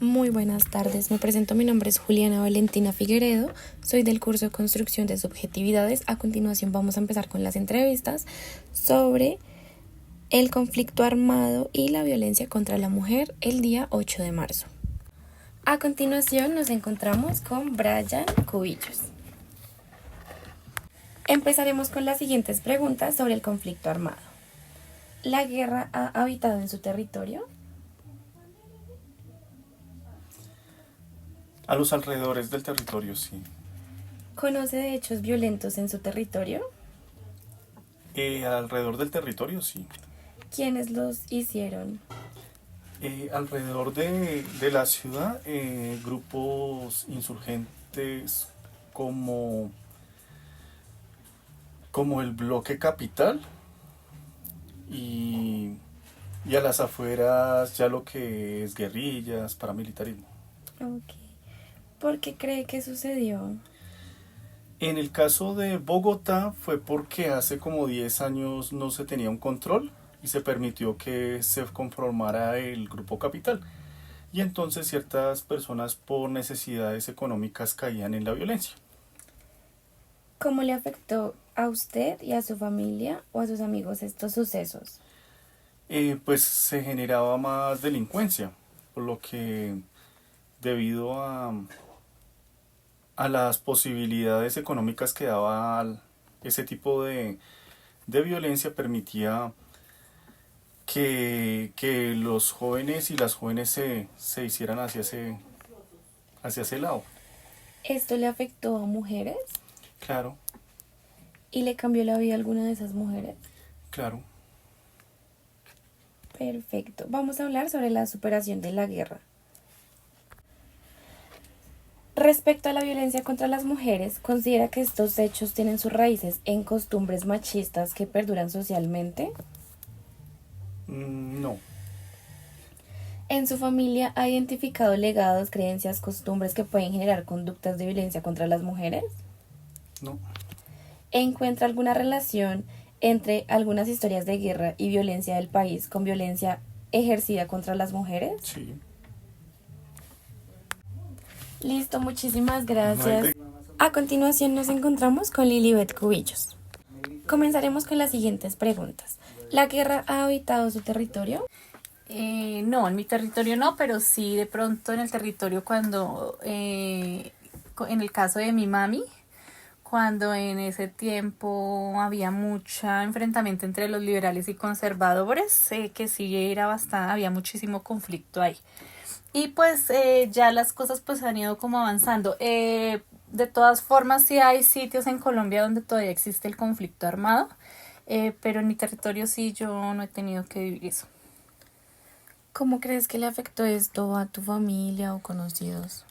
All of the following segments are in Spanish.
Muy buenas tardes, me presento, mi nombre es Juliana Valentina Figueredo, soy del curso de Construcción de Subjetividades. A continuación vamos a empezar con las entrevistas sobre el conflicto armado y la violencia contra la mujer el día 8 de marzo. A continuación nos encontramos con Brian Cubillos. Empezaremos con las siguientes preguntas sobre el conflicto armado. ¿La guerra ha habitado en su territorio? A los alrededores del territorio, sí. ¿Conoce de hechos violentos en su territorio? Alrededor del territorio, sí. ¿Quiénes los hicieron? Alrededor de la ciudad, grupos insurgentes como, como el Bloque Capital y, y a las afueras ya lo que es guerrillas, paramilitarismo. Ok. ¿Por qué cree que sucedió? En el caso de Bogotá fue porque hace como 10 años no se tenía un control y se permitió que se conformara el Grupo Capital. Y entonces ciertas personas por necesidades económicas caían en la violencia. ¿Cómo le afectó a usted y a su familia o a sus amigos estos sucesos? Pues se generaba más delincuencia, por lo que debido a las posibilidades económicas que daba ese tipo de violencia, permitía que los jóvenes y las jóvenes se hicieran hacia ese lado. ¿Esto le afectó a mujeres Claro, y le cambió la vida a alguna de esas mujeres? claro. Perfecto. Vamos a hablar sobre la superación de la guerra. Respecto a la violencia contra las mujeres, ¿considera que estos hechos tienen sus raíces en costumbres machistas que perduran socialmente? No, ¿En su familia ha identificado legados, creencias, costumbres que pueden generar conductas de violencia contra las mujeres? no, ¿Encuentra alguna relación entre algunas historias de guerra y violencia del país con violencia ejercida contra las mujeres? sí. Listo, muchísimas No hay gracias. de- A continuación nos encontramos con Lilibet Cubillos. Comenzaremos con las siguientes preguntas. ¿La guerra ha habitado su territorio? No, en mi territorio no, pero sí de pronto en el territorio cuando, en el caso de mi mami, cuando en ese tiempo había mucho enfrentamiento entre los liberales y conservadores, que sí era bastante, había muchísimo conflicto ahí. Y pues ya las cosas pues han ido como avanzando. De todas formas sí hay sitios en Colombia donde todavía existe el conflicto armado, pero en mi territorio sí yo no he tenido que vivir eso. ¿Cómo crees que le afectó esto a tu familia o conocidos?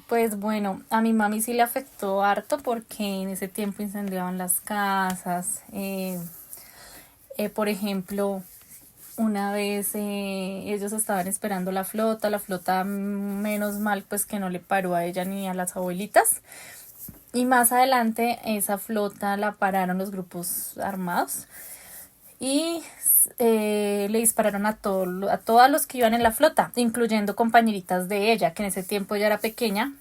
Pues bueno, a mi mami sí le afectó harto porque en ese tiempo incendiaban las casas. Por ejemplo, una vez ellos estaban esperando la flota menos mal pues que no le paró a ella ni a las abuelitas. Y más adelante esa flota la pararon los grupos armados y le dispararon a todos los que iban en la flota, incluyendo compañeritas de ella, que en ese tiempo ella era pequeña.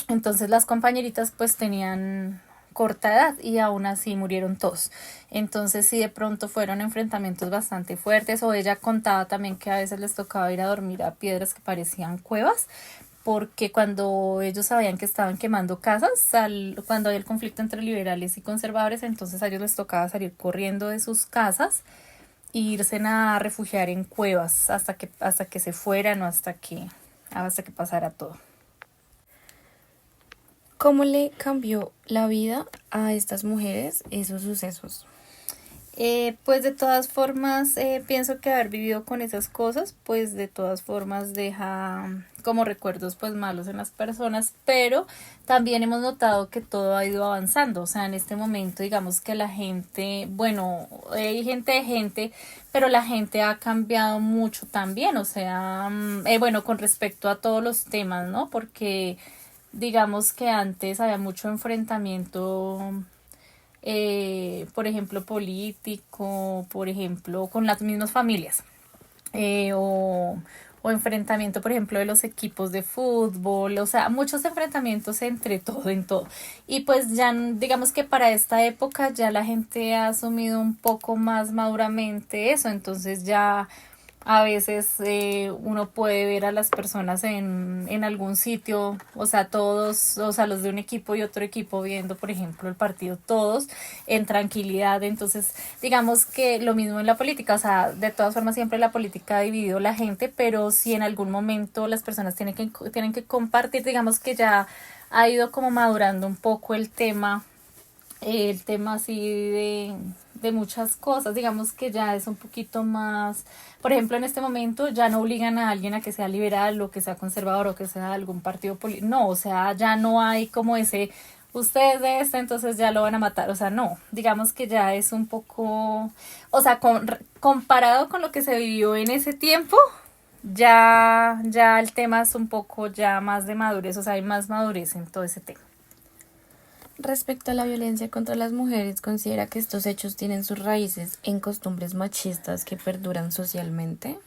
Entonces las compañeritas pues tenían corta edad y aún así murieron todos. Entonces sí de pronto fueron enfrentamientos bastante fuertes, o ella contaba también que a veces les tocaba ir a dormir a piedras que parecían cuevas, porque cuando ellos sabían que estaban quemando casas, cuando había el conflicto entre liberales y conservadores, entonces a ellos les tocaba salir corriendo de sus casas e irse a refugiar en cuevas hasta que se fueran o hasta que pasara todo. ¿Cómo le cambió la vida a estas mujeres esos sucesos? Pues de todas formas, pienso que haber vivido con esas cosas, pues de todas formas deja como recuerdos pues malos en las personas, pero también hemos notado que todo ha ido avanzando. O sea, en este momento digamos que la gente, bueno, hay gente de gente, pero la gente ha cambiado mucho también. O sea, bueno, con respecto a todos los temas, ¿no? Porque digamos que antes había mucho enfrentamiento, por ejemplo, político, por ejemplo, con las mismas familias, eh, o, o enfrentamiento, por ejemplo, de los equipos de fútbol, o sea, muchos enfrentamientos entre todo, en todo. Y pues ya digamos que para esta época ya la gente ha asumido un poco más maduramente eso, entonces ya a veces uno puede ver a las personas en algún sitio, o sea, todos, o sea, los de un equipo y otro equipo viendo, por ejemplo, el partido todos en tranquilidad. Entonces, digamos que lo mismo en la política, o sea, de todas formas siempre la política ha dividido la gente, pero si en algún momento las personas tienen que compartir, digamos que ya ha ido como madurando un poco el tema así de muchas cosas, digamos que ya es un poquito más, por ejemplo, en este momento ya no obligan a alguien a que sea liberal o que sea conservador o que sea de algún partido político, no, o sea, ya no hay como ese, ustedes de este, entonces ya lo van a matar, o sea, no, digamos que ya es un poco, o sea, comparado con lo que se vivió en ese tiempo, ya el tema es un poco ya más de madurez, o sea, hay más madurez en todo ese tema. Respecto a la violencia contra las mujeres, ¿considera que estos hechos tienen sus raíces en costumbres machistas que perduran socialmente?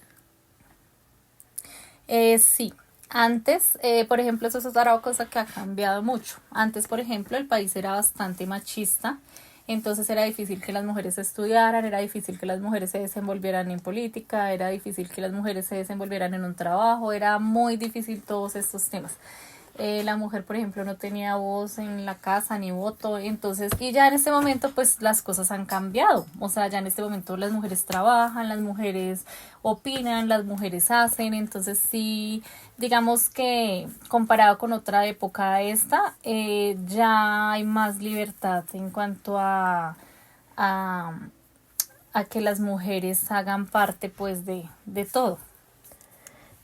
Sí, antes, por ejemplo, eso es otra cosa que ha cambiado mucho. Antes, por ejemplo, el país era bastante machista, entonces era difícil que las mujeres estudiaran, era difícil que las mujeres se desenvolvieran en política, era difícil que las mujeres se desenvolvieran en un trabajo, era muy difícil todos estos temas. La mujer, por ejemplo, no tenía voz en la casa ni voto, entonces, y ya en este momento pues las cosas han cambiado, o sea, ya en este momento las mujeres trabajan, las mujeres opinan, las mujeres hacen, entonces sí, digamos que comparado con otra época esta, ya hay más libertad en cuanto a, a que las mujeres hagan parte pues de todo.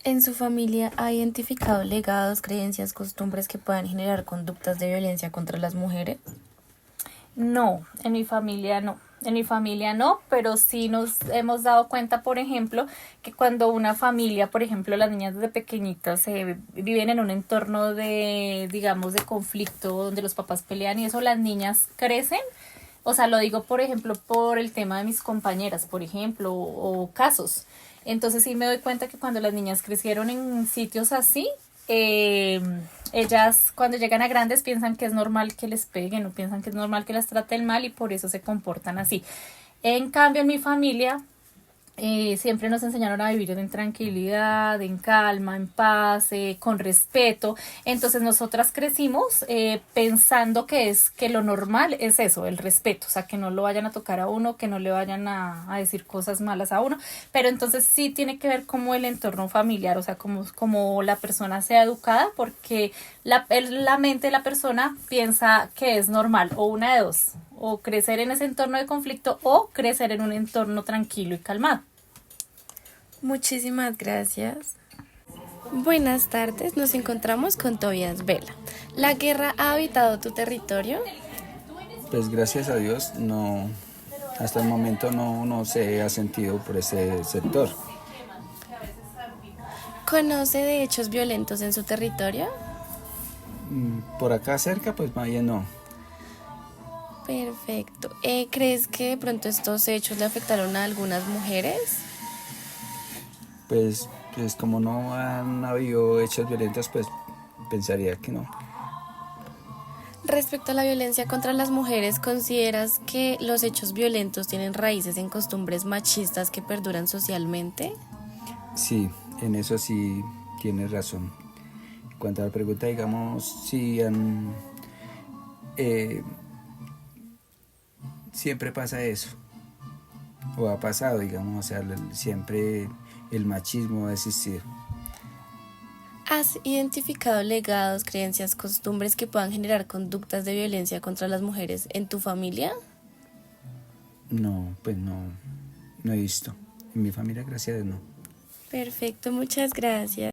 ¿En su familia ha identificado legados, creencias, costumbres que puedan generar conductas de violencia contra las mujeres? No, en mi familia no. En mi familia no, pero sí nos hemos dado cuenta, por ejemplo, que cuando una familia, por ejemplo, las niñas desde pequeñitas viven en un entorno de, digamos, de conflicto, donde los papás pelean y eso, las niñas crecen. O sea, lo digo, por ejemplo, por el tema de mis compañeras, por ejemplo, o casos. Entonces sí me doy cuenta que cuando las niñas crecieron en sitios así, eh, ellas cuando llegan a grandes piensan que es normal que les peguen o piensan que es normal que las traten mal y por eso se comportan así. En cambio, en mi familia siempre nos enseñaron a vivir en tranquilidad, en calma, en paz, con respeto. Entonces nosotras crecimos pensando que lo normal es eso, el respeto, o sea, que no lo vayan a tocar a uno, que no le vayan a decir cosas malas a uno, pero entonces sí tiene que ver como el entorno familiar, o sea, como la persona sea educada, porque la mente de la persona piensa que es normal, o una de dos, o crecer en ese entorno de conflicto o crecer en un entorno tranquilo y calmado. Muchísimas gracias. Buenas tardes, nos encontramos con Tobias Vela. ¿La guerra ha habitado tu territorio? Pues gracias a Dios no, hasta el momento no se ha sentido por ese sector. ¿Conoce de hechos violentos en su territorio? Por acá cerca pues más bien no. Perfecto. ¿Crees que de pronto estos hechos le afectaron a algunas mujeres? Pues como no han habido hechos violentos pues pensaría que no. Respecto a la violencia contra las mujeres, ¿consideras que los hechos violentos tienen raíces en costumbres machistas que perduran socialmente? Sí, en eso sí tienes razón. En cuanto a la pregunta, digamos, sí siempre pasa eso, o ha pasado, digamos, o sea, siempre el machismo va a existir. ¿Has identificado legados, creencias, costumbres que puedan generar conductas de violencia contra las mujeres en tu familia? No, pues no he visto. En mi familia, gracias a Dios, no. Perfecto, muchas gracias.